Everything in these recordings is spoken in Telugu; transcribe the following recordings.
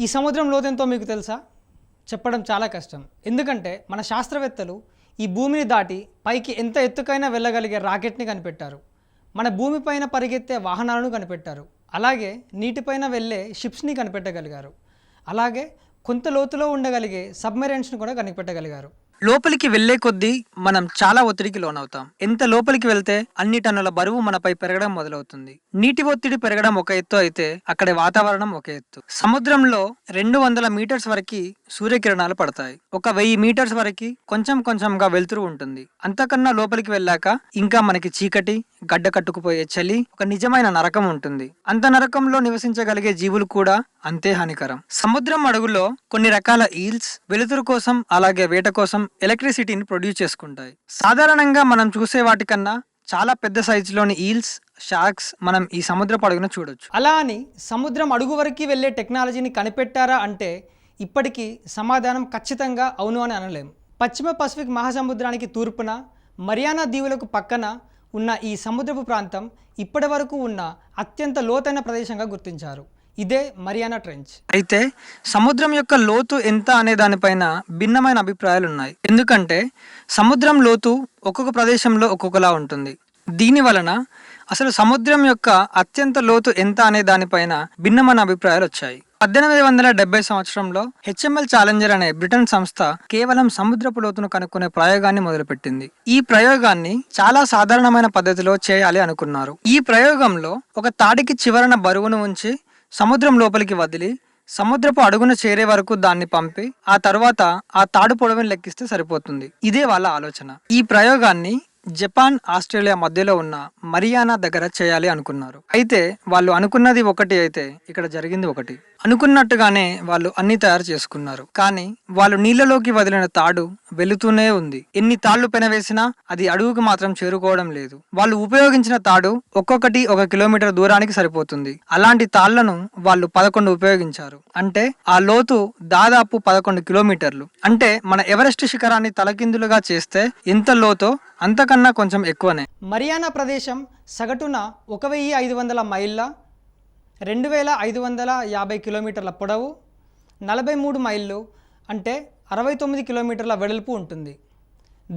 ఈ సముద్రం లోతెంతో మీకు తెలుసా? చెప్పడం చాలా కష్టం. ఎందుకంటే మన శాస్త్రవేత్తలు ఈ భూమిని దాటి పైకి ఎంత ఎత్తుకైనా వెళ్ళగలిగే రాకెట్ని కనిపెట్టారు. మన భూమిపైన పరిగెత్తే వాహనాలను కనిపెట్టారు. అలాగే నీటిపైన వెళ్ళే షిప్స్ని కనిపెట్టగలిగారు. అలాగే కొంత లోతులో ఉండగలిగే సబ్మెరైన్స్ని కూడా కనిపెట్టగలిగారు. లోపలికి వెళ్లే కొద్దీ మనం చాలా ఒత్తిడికి లోనవుతాం. ఎంత లోపలికి వెళ్తే అన్ని టన్నుల బరువు మనపై పెరగడం మొదలవుతుంది. నీటి ఒత్తిడి పెరగడం ఒక ఎత్తు అయితే అక్కడి వాతావరణం ఒక ఎత్తు. సముద్రంలో 200 మీటర్స్ వరకు సూర్యకిరణాలు పడతాయి. 1000 మీటర్స్ వరకు కొంచెం కొంచెంగా వెలుతురు ఉంటుంది. అంతకన్నా లోపలికి వెళ్ళాక ఇంకా మనకి చీకటి, గడ్డ కట్టుకుపోయే చలి, ఒక నిజమైన నరకం ఉంటుంది. అంత నరకంలో నివసించగలిగే జీవులు కూడా అంతే హానికరం. సముద్రం అడుగులో కొన్ని రకాల ఈల్స్ వెలుతురు కోసం అలాగే వేట కోసం ఎలక్ట్రిసిటీని ప్రొడ్యూస్ చేసుకుంటాయి. సాధారణంగా మనం చూసే వాటికన్నా చాలా పెద్ద సైజులోని ఈల్స్, షార్క్స్ మనం ఈ సముద్రపు అడుగున చూడొచ్చు. అలా అని సముద్రం అడుగు వరకు వెళ్ళే టెక్నాలజీని కనిపెట్టారా అంటే ఇప్పటికీ సమాధానం ఖచ్చితంగా అవును అని అనలేం. పశ్చిమ పసిఫిక్ మహాసముద్రానికి తూర్పున మరియానా దీవులకు పక్కన ఉన్న ఈ సముద్రపు ప్రాంతం ఇప్పటి వరకు ఉన్న అత్యంత లోతైన ప్రదేశంగా గుర్తించారు. ఇదే మరియానా ట్రెంచ్. అయితే సముద్రం యొక్క లోతు ఎంత అనే దానిపైన భిన్నమైన అభిప్రాయాలు ఉన్నాయి. ఎందుకంటే సముద్రం లోతు ఒక్కొక్క ప్రదేశంలో ఒక్కొక్కలా ఉంటుంది. దీని వలన అసలు సముద్రం యొక్క అత్యంత లోతు ఎంత అనే దానిపైన భిన్నమైన అభిప్రాయాలు వచ్చాయి. 1870 సంవత్సరంలో హెచ్ఎంఎల్ ఛాలెంజర్ అనే బ్రిటన్ సంస్థ కేవలం సముద్రపు లోతును కనుక్కునే ప్రయోగాన్ని మొదలుపెట్టింది. ఈ ప్రయోగాన్ని చాలా సాధారణమైన పద్ధతిలో చేయాలి అనుకున్నారు. ఈ ప్రయోగంలో ఒక తాడికి చివరన బరువును ఉంచి సముద్రం లోపలికి వదిలి సముద్రపు అడుగున చేరే వరకు దాన్ని పంపి ఆ తర్వాత ఆ తాడు పొడవుని లెక్కిస్తే సరిపోతుంది. ఇదే వాళ్ళ ఆలోచన. ఈ ప్రయోగాన్ని జపాన్, ఆస్ట్రేలియా మధ్యలో ఉన్న మరియానా దగ్గర చేయాలి అనుకున్నారు. అయితే వాళ్ళు అనుకున్నది ఒకటి అయితే ఇక్కడ జరిగింది ఒకటి. అనుకున్నట్టుగానే వాళ్ళు అన్ని తయారు చేసుకున్నారు. కానీ వాళ్ళు నీళ్ళలోకి వదిలిన తాడు వెళుతూనే ఉంది. ఎన్ని తాళ్లు పెనవేసినా అది అడుగుకు మాత్రం చేరుకోవడం లేదు. వాళ్ళు ఉపయోగించిన తాడు ఒక్కొక్కటి 1 కిలోమీటర్ దూరానికి సరిపోతుంది. అలాంటి తాళ్లను వాళ్ళు 11 ఉపయోగించారు. అంటే ఆ లోతు దాదాపు 11 కిలోమీటర్లు. అంటే మన ఎవరెస్ట్ శిఖరాన్ని తలకిందులుగా చేస్తే ఎంత లోతో అంతకన్నా కొంచెం ఎక్కువనే. మరియానా ప్రదేశం సగటున 1500 మైళ్ళ 2550 కిలోమీటర్ల పొడవు, 43 మైళ్ళు అంటే 69 కిలోమీటర్ల వెడల్పు ఉంటుంది.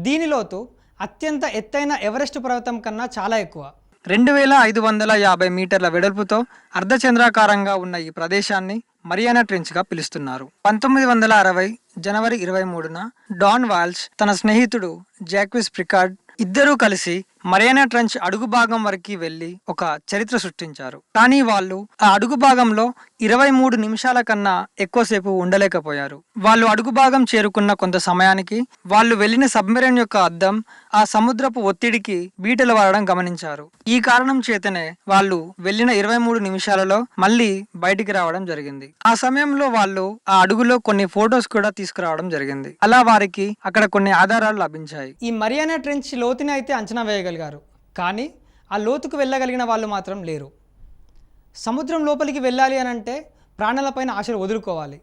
దీని లోతు అత్యంత ఎత్తైన ఎవరెస్ట్ పర్వతం కన్నా చాలా ఎక్కువ. 2550 మీటర్ల వెడల్పుతో అర్ధచంద్రాకారంగా ఉన్న ఈ ప్రదేశాన్ని మరియానా ట్రెంచ్ గా పిలుస్తున్నారు. 1960 జనవరి 23న డాన్ వాల్ష్ తన స్నేహితుడు జాక్విస్ ప్రికార్డ్ ఇద్దరూ కలిసి మరియానా ట్రెంచ్ అడుగు భాగం వరకు వెళ్లి ఒక చరిత్ర సృష్టించారు. కానీ వాళ్ళు ఆ అడుగు భాగంలో 23 నిమిషాల కన్నా ఎక్కువసేపు ఉండలేకపోయారు. వాళ్ళు అడుగు భాగం చేరుకున్న కొంత సమయానికి వాళ్ళు వెళ్లిన సబ్మెరైన్ యొక్క అద్దం ఆ సముద్రపు ఒత్తిడికి బీటలు వాడడం గమనించారు. ఈ కారణం చేతనే వాళ్ళు వెళ్లిన 23 నిమిషాలలో మళ్ళీ బయటికి రావడం జరిగింది. ఆ సమయంలో వాళ్ళు ఆ అడుగులో కొన్ని ఫొటోస్ కూడా తీసుకురావడం జరిగింది. అలా వారికి అక్కడ కొన్ని ఆధారాలు లభించాయి. ఈ మరియానా ట్రెంచ్ లోతుని అయితే అంచనా వేయగలిగారు. కానీ ఆ లోతుకు వెళ్ళగలిగిన వాళ్ళు మాత్రం లేరు. సముద్రం లోపలికి వెళ్ళాలి అని అంటే ప్రాణాలపైన ఆశలు వదులుకోవాలి.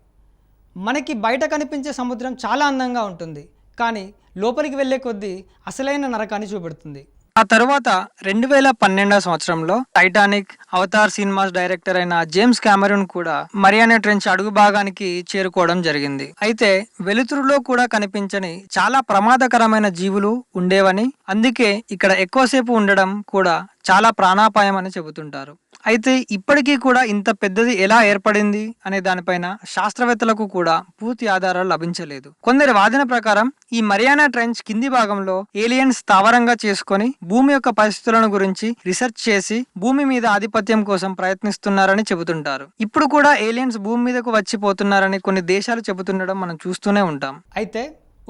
మనకి బయట కనిపించే సముద్రం చాలా అందంగా ఉంటుంది. కానీ లోపలికి వెళ్ళే కొద్దీ అసలైన నరకాన్ని చూపెడుతుంది. ఆ తర్వాత 2012 సంవత్సరంలో టైటానిక్, అవతార్ సినిమాస్ డైరెక్టర్ అయిన జేమ్స్ కెమెరూన్ కూడా మరియానా ట్రెంచ్ అడుగు భాగానికి చేరుకోవడం జరిగింది. అయితే వెలుతురులో కూడా కనిపించని చాలా ప్రమాదకరమైన జీవులు ఉండేవని, అందుకే ఇక్కడ ఎక్కువసేపు ఉండడం కూడా చాలా ప్రాణాపాయం అని చెబుతుంటారు. అయితే ఇప్పటికీ కూడా ఇంత పెద్దది ఎలా ఏర్పడింది అనే దానిపైన శాస్త్రవేత్తలకు కూడా పూర్తి ఆధారాలు లభించలేదు. కొందరి వాదన ప్రకారం ఈ మరియానా ట్రెంచ్ కింది భాగంలో ఏలియన్స్ స్థావరంగా చేసుకొని భూమి యొక్క పరిస్థితులను గురించి రీసెర్చ్ చేసి భూమి మీద ఆధిపత్యం కోసం ప్రయత్నిస్తున్నారని చెబుతుంటారు. ఇప్పుడు కూడా ఏలియన్స్ భూమి మీదకు వచ్చిపోతున్నారని కొన్ని దేశాలు చెబుతుండడం మనం చూస్తూనే ఉంటాం. అయితే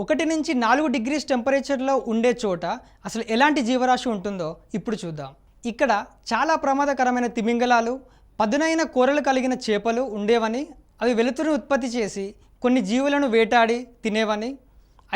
1 నుంచి 4 డిగ్రీస్ టెంపరేచర్లో ఉండే చోట అసలు ఎలాంటి జీవరాశి ఉంటుందో ఇప్పుడు చూద్దాం. ఇక్కడ చాలా ప్రమాదకరమైన తిమింగలాలు, పదునైన కూరలు కలిగిన చేపలు ఉండేవని, అవి వెలుతురును ఉత్పత్తి చేసి కొన్ని జీవులను వేటాడి తినేవని,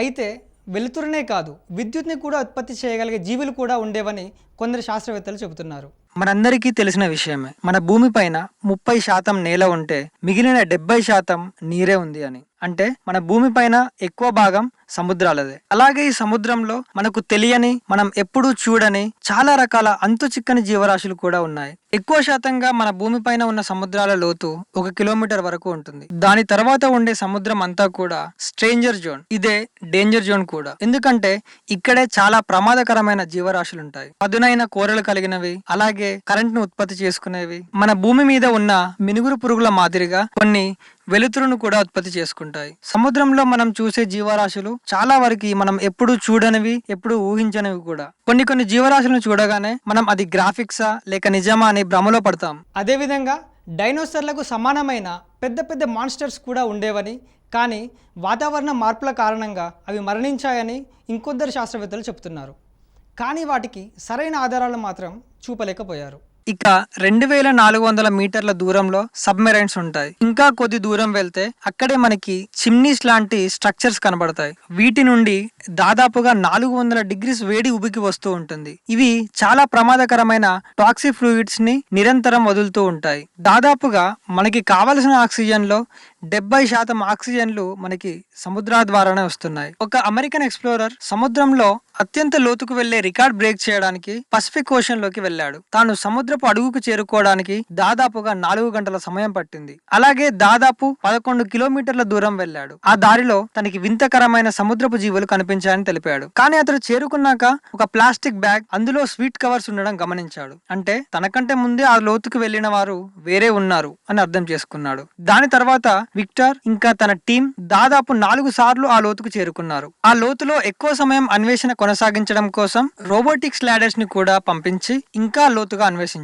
అయితే వెలుతురునే కాదు విద్యుత్ని కూడా ఉత్పత్తి చేయగలిగే జీవులు కూడా ఉండేవని కొందరు శాస్త్రవేత్తలు చెబుతున్నారు. మనందరికీ తెలిసిన విషయమే, మన భూమిపైన 30% నేల ఉంటే మిగిలిన 70% నీరే ఉంది అని. అంటే మన భూమిపైన ఎక్కువ భాగం సముద్రాలదే. అలాగే ఈ సముద్రంలో మనకు తెలియని, మనం ఎప్పుడూ చూడని చాలా రకాల అంతు చిక్కని జీవరాశులు కూడా ఉన్నాయి. ఎక్కువ శాతంగా మన భూమిపైన ఉన్న సముద్రాల లోతు 1 కిలోమీటర్ వరకు ఉంటుంది. దాని తర్వాత ఉండే సముద్రం అంతా కూడా స్ట్రేంజర్ జోన్. ఇదే డేంజర్ జోన్ కూడా. ఎందుకంటే ఇక్కడే చాలా ప్రమాదకరమైన జీవరాశులు ఉంటాయి. పదునైన కూరలు కలిగినవి, అలాగే కరెంట్ ను ఉత్పత్తి చేసుకునేవి. మన భూమి మీద ఉన్న మినుగురు పురుగుల మాదిరిగా కొన్ని వెలుతురును కూడా ఉత్పత్తి చేసుకుంటాయి. సముద్రంలో మనం చూసే జీవరాశులు చాలా వరకు మనం ఎప్పుడు చూడనివి, ఎప్పుడు ఊహించనివి కూడా. కొన్ని జీవరాశులను చూడగానే మనం అది గ్రాఫిక్సా లేక నిజమా అని భ్రమలో పడతాం. అదేవిధంగా డైనోసర్లకు సమానమైన పెద్ద పెద్ద మాన్స్టర్స్ కూడా ఉండేవని, కానీ వాతావరణ మార్పుల కారణంగా అవి మరణించాయని ఇంకొందరు శాస్త్రవేత్తలు చెబుతున్నారు. కానీ వాటికి సరైన ఆధారాలు మాత్రం చూపలేకపోయారు. ఇక 2400 మీటర్ల దూరంలో సబ్మెరైన్స్ ఉంటాయి. ఇంకా కొద్ది దూరం వెళ్తే అక్కడే మనకి చిమ్నీస్ లాంటి స్ట్రక్చర్స్ కనబడతాయి. వీటి నుండి దాదాపుగా 400 డిగ్రీస్ వేడి ఉబికి వస్తూ ఉంటుంది. ఇవి చాలా ప్రమాదకరమైన టాక్సిక్ ఫ్లూయిడ్స్ ని నిరంతరం వదులుతూ ఉంటాయి. దాదాపుగా మనకి కావలసిన ఆక్సిజన్ లో 70% ఆక్సిజన్లు మనకి సముద్రాల ద్వారానే వస్తున్నాయి. ఒక అమెరికన్ ఎక్స్ప్లోరర్ సముద్రంలో అత్యంత లోతుకు వెళ్లే రికార్డ్ బ్రేక్ చేయడానికి పసిఫిక్ ఓషన్ లోకి వెళ్ళాడు. తాను సముద్రపు అడుగుకు చేరుకోవడానికి దాదాపుగా 4 గంటల సమయం పట్టింది. అలాగే దాదాపు 11 కిలోమీటర్ల దూరం వెళ్ళాడు. ఆ దారిలో తనకి వింతకరమైన సముద్రపు జీవులు కనిపించాయని తెలిపాడు. కానీ అతను చేరుకున్నాక ఒక ప్లాస్టిక్ బ్యాగ్, అందులో స్వీట్ కవర్స్ ఉండడం గమనించాడు. అంటే తనకంటే ముందే ఆ లోతుకు వెళ్లిన వారు వేరే ఉన్నారు అని అర్థం చేసుకున్నాడు. దాని తర్వాత విక్టర్ ఇంకా తన టీం దాదాపు 4 సార్లు ఆ లోతుకు చేరుకున్నారు. ఆ లోతులో ఎక్కువ సమయం అన్వేషణ కొనసాగించడం కోసం రోబోటిక్స్ లాడర్స్ ని కూడా పంపించి ఇంకా లోతుగా అన్వేషించారు.